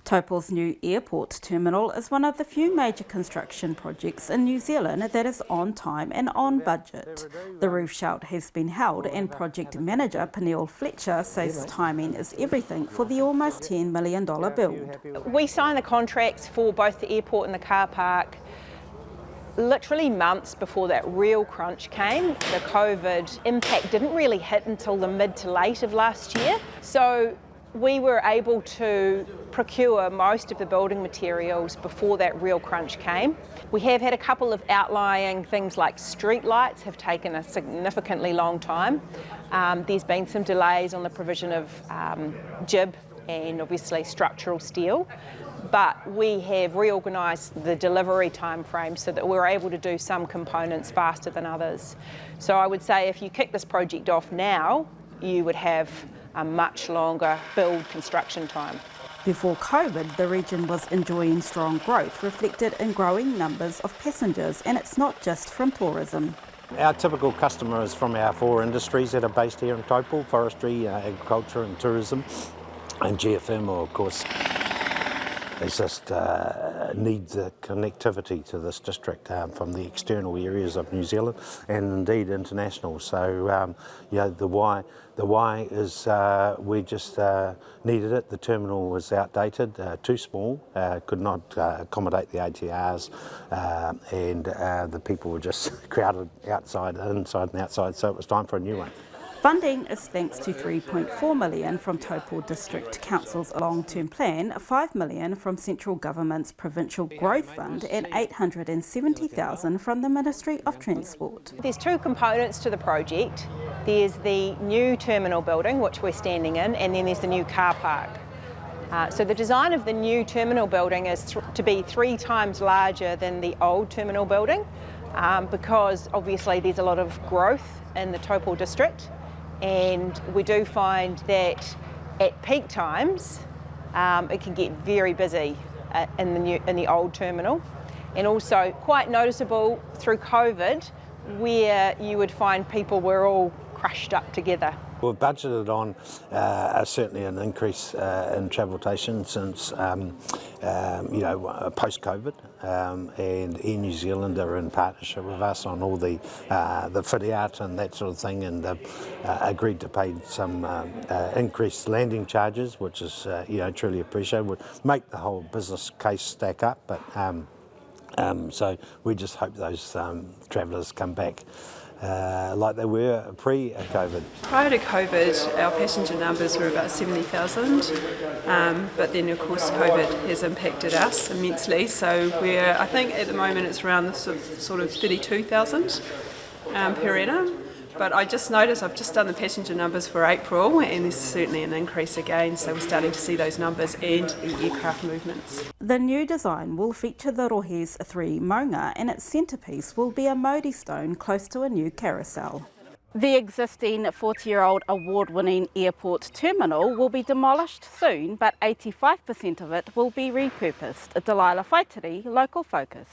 Taupō's new airport terminal is one of the few major construction projects in New Zealand that is on time and on budget. The roof shout has been held and project manager Pernille Fletcher says timing is everything for the almost $10 million build. We signed the contracts for both the airport and the car park literally months before that real crunch came. The COVID impact didn't really hit until the mid to late of last year. So we were able to procure most of the building materials before that real crunch came. We have had a couple of outlying things like street lights have taken a significantly long time. There's been some delays on the provision of jib and obviously structural steel, but we have reorganised the delivery time frame so that we're able to do some components faster than others. So I would say if you kick this project off now, you would have a much longer build construction time. Before COVID, the region was enjoying strong growth, reflected in growing numbers of passengers, and it's not just from tourism. Our typical customer is from our four industries that are based here in Taupō: forestry, agriculture and tourism, and geothermal, of course. It just needs the connectivity to this district from the external areas of New Zealand and indeed international. So, the why is we just needed it. The terminal was outdated, too small, could not accommodate the ATRs, and the people were just crowded inside and outside, so it was time for a new one. Funding is thanks to $3.4 million from Taupō District Council's long-term plan, $5 million from Central Government's Provincial Growth Fund and $870,000 from the Ministry of Transport. There's two components to the project. There's the new terminal building, which we're standing in, and then there's the new car park. So the design of the new terminal building is to be 3 times larger than the old terminal building because obviously there's a lot of growth in the Taupō district. And we do find that at peak times it can get very busy in the old terminal, and also quite noticeable through COVID where you would find people were all crushed up together. We've budgeted on certainly an increase in traveltation since post-COVID, and Air New Zealand are in partnership with us on all the fit out and that sort of thing, and agreed to pay some increased landing charges, which is truly appreciated. Would make the whole business case stack up, but so we just hope those travellers come back like they were pre-COVID. Prior to COVID, our passenger numbers were about 70,000, but then of course COVID has impacted us immensely, so I think at the moment it's around the sort of 32,000 per annum. But I just noticed, I've just done the passenger numbers for April, and there's certainly an increase again, so we're starting to see those numbers and the aircraft movements. The new design will feature the Rohe's 3 maunga, and its centrepiece will be a Mauri stone close to a new carousel. The existing 40-year-old award-winning airport terminal will be demolished soon, but 85% of it will be repurposed. Delilah Whaitiri, Local Focus.